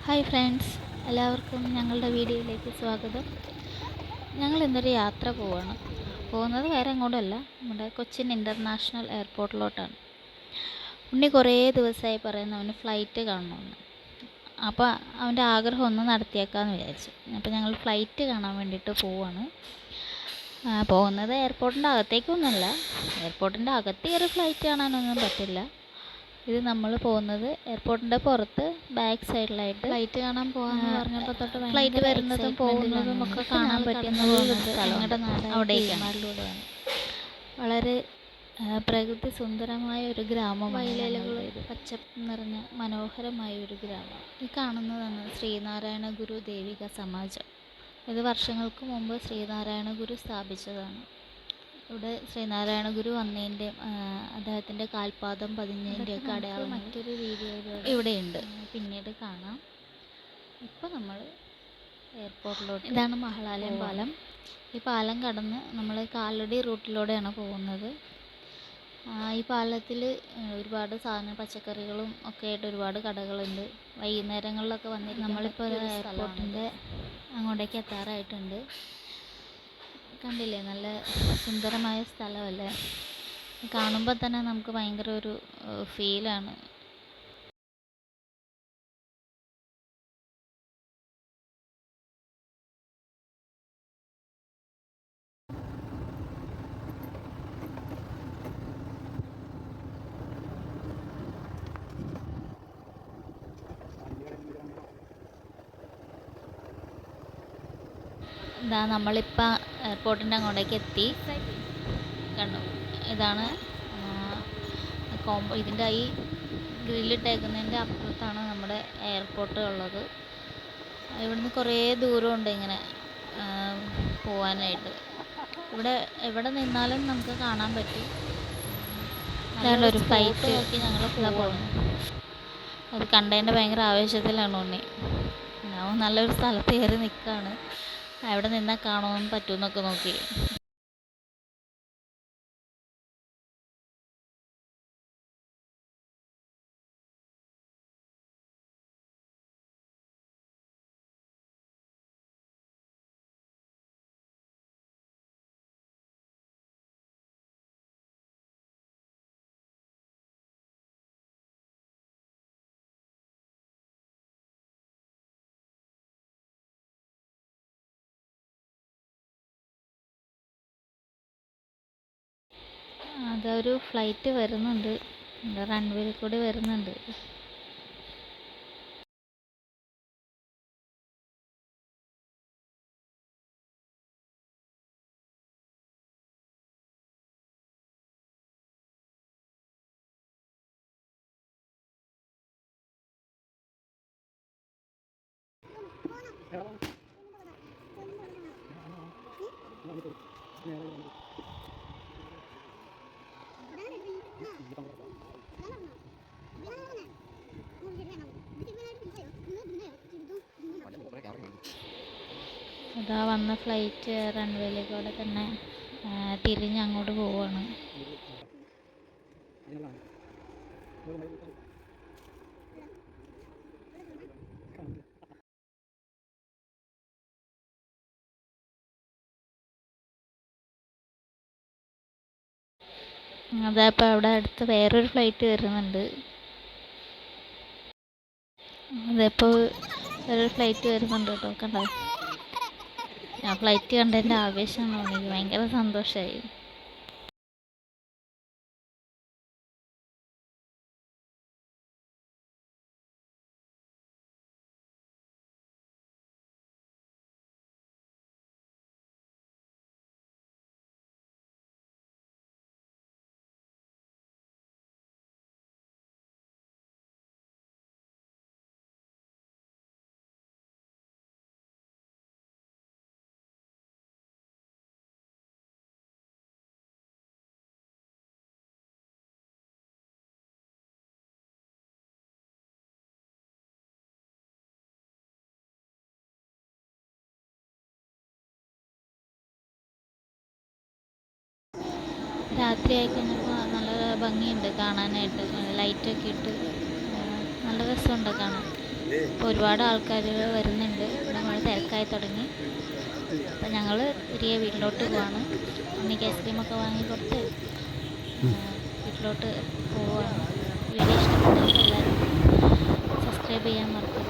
Hi friends, എല്ലാവർക്കും ഞങ്ങളുടെ വീഡിയോയിലേക്ക് സ്വാഗതം. ഞങ്ങൾ ഇന്നൊരു യാത്ര പോവാണ്. പോകുന്നത് വേറെ എങ്ങോട്ടുമല്ല, നമ്മുടെ കൊച്ചിൻ ഇൻ്റർനാഷണൽ എയർപോർട്ടിലോട്ടാണ്. ഉണ്ണി കുറേ ദിവസമായി പറയുന്നു അവന് ഫ്ലൈറ്റ് കാണണമെന്ന്. അപ്പോൾ അവൻ്റെ ആഗ്രഹം ഒന്ന് നടത്തിയേക്കാമെന്ന് വിചാരിച്ചു. അപ്പോൾ ഞങ്ങൾ ഫ്ലൈറ്റ് കാണാൻ വേണ്ടിയിട്ട് പോവാണ്. പോകുന്നത് എയർപോർട്ടിൻ്റെ അകത്തേക്കൊന്നുമല്ല, എയർപോർട്ടിൻ്റെ അകത്ത് കയറി ഫ്ലൈറ്റ് കാണാനൊന്നും പറ്റില്ല. ഇത് നമ്മൾ പോകുന്നത് എയർപോർട്ടിൻ്റെ പുറത്ത് ബാക്ക് സൈഡിലായിട്ട് ഫ്ലൈറ്റ് കാണാൻ പോകാമെന്ന് പറഞ്ഞപ്പോൾ തൊട്ട് ഫ്ലൈറ്റ് വരുന്നതും പോകുന്നതും ഒക്കെ കാണാൻ പറ്റുന്ന ഞങ്ങളുടെ നാട് അവിടേക്കാണ്. വളരെ പ്രകൃതി സുന്ദരമായ ഒരു ഗ്രാമം, വയലുകൾ പച്ചപ്പ് നിറഞ്ഞ മനോഹരമായ ഒരു ഗ്രാമം. ഈ കാണുന്നതാണ് ശ്രീനാരായണ ഗുരു ദേവിക സമാജം. ഇത് വർഷങ്ങൾക്ക് മുമ്പ് ശ്രീനാരായണ ഗുരു സ്ഥാപിച്ചതാണ്. ഇവിടെ ശ്രീനാരായണ ഗുരു വന്നതിൻ്റെയും അദ്ദേഹത്തിൻ്റെ കാൽപാദം പതിഞ്ഞതിൻ്റെയൊക്കെ അടയാളം മറ്റൊരു വീഡിയോയിലൂടെ ഇവിടെയുണ്ട്, പിന്നീട് കാണാം. ഇപ്പോൾ നമ്മൾ എയർപോർട്ടിലോട്ട്, ഇതാണ് മഹളാലയം പാലം. ഈ പാലം കടന്ന് നമ്മൾ കാലടി റൂട്ടിലൂടെയാണ് പോകുന്നത്. ഈ പാലത്തിൽ ഒരുപാട് സാധനം, പച്ചക്കറികളും ഒക്കെ ആയിട്ട് ഒരുപാട് കടകളുണ്ട്. വൈകുന്നേരങ്ങളിലൊക്കെ വന്നിട്ട് നമ്മളിപ്പോൾ എയർപോർട്ടിൻ്റെ അങ്ങോട്ടേക്ക് എത്താറായിട്ടുണ്ട്. കണ്ടില്ലേ, നല്ല സുന്ദരമായ സ്ഥലമല്ലേ? കാണുമ്പോൾ തന്നെ നമുക്ക് ഭയങ്കര ഒരു ഫീലാണ്. ഇതാ നമ്മളിപ്പോൾ എയർപോർട്ടിൻ്റെ അങ്ങോട്ടേക്ക് എത്തി. കണ്ടു, ഇതാണ് ഇതിൻ്റെ ഈ ഗ്രില്ലിട്ടേക്കുന്നതിൻ്റെ അപ്പുറത്താണ് നമ്മുടെ എയർപോർട്ട് ഉള്ളത്. ഇവിടുന്ന് കുറേ ദൂരമുണ്ട് ഇങ്ങനെ പോകാനായിട്ട്. എവിടെ നിന്നാലും നമുക്ക് കാണാൻ പറ്റും. ഒരു ഫ്ലൈറ്റ് നോക്കി ഞങ്ങൾ പോകണം. അത് കണ്ടതിൻ്റെ ഭയങ്കര ആവേശത്തിലാണ് ഉണ്ണി. ഞാൻ നല്ലൊരു സ്ഥലത്ത് കയറി നിൽക്കുകയാണ്. എവിടെ നിന്നാൽ കാണുവാൻ പറ്റുമെന്നൊക്കെ നോക്കി. അതൊരു ഫ്ലൈറ്റ് വരുന്നുണ്ട്, റൺവേയിൽ കൂടി വരുന്നുണ്ട്. ഇതാ വന്ന ഫ്ലൈറ്റ് റൺവേയിലേക്കൂടെ തന്നെ തിരിഞ്ഞ് അങ്ങോട്ട് പോവുകയാണ്. അതപ്പോൾ അവിടെ അടുത്ത് വേറൊരു ഫ്ലൈറ്റ് വരുന്നുണ്ട്. അതിപ്പോൾ വേറൊരു ഫ്ലൈറ്റ് വരുന്നുണ്ട് കേട്ടോ, കണ്ടോ? ഞാൻ ഫ്ലൈറ്റ് കണ്ടതിൻ്റെ ആവേശമാണ് എനിക്ക് ഭയങ്കര സന്തോഷമായി. രാത്രിയായി കഴിഞ്ഞപ്പോൾ നല്ല ഭംഗിയുണ്ട് കാണാനായിട്ട്. ലൈറ്റൊക്കെ ഇട്ട് നല്ല രസമുണ്ട് കാണാൻ. ഇപ്പോൾ ഒരുപാട് ആൾക്കാർ വരുന്നുണ്ട്, നമ്മൾ തിരക്കായി തുടങ്ങി. അപ്പം ഞങ്ങൾ തിരികെ വീട്ടിലോട്ട് പോവാണ്. ഉണ്ണിക്ക് ഐസ്ക്രീമൊക്കെ വാങ്ങി കൊടുത്ത് വീട്ടിലോട്ട് പോവുകയാണ്. വീഡിയോ ഇഷ്ടപ്പെട്ടെങ്കിൽ എല്ലാവരും സബ്സ്ക്രൈബ് ചെയ്യാൻ മറക്കരുത്.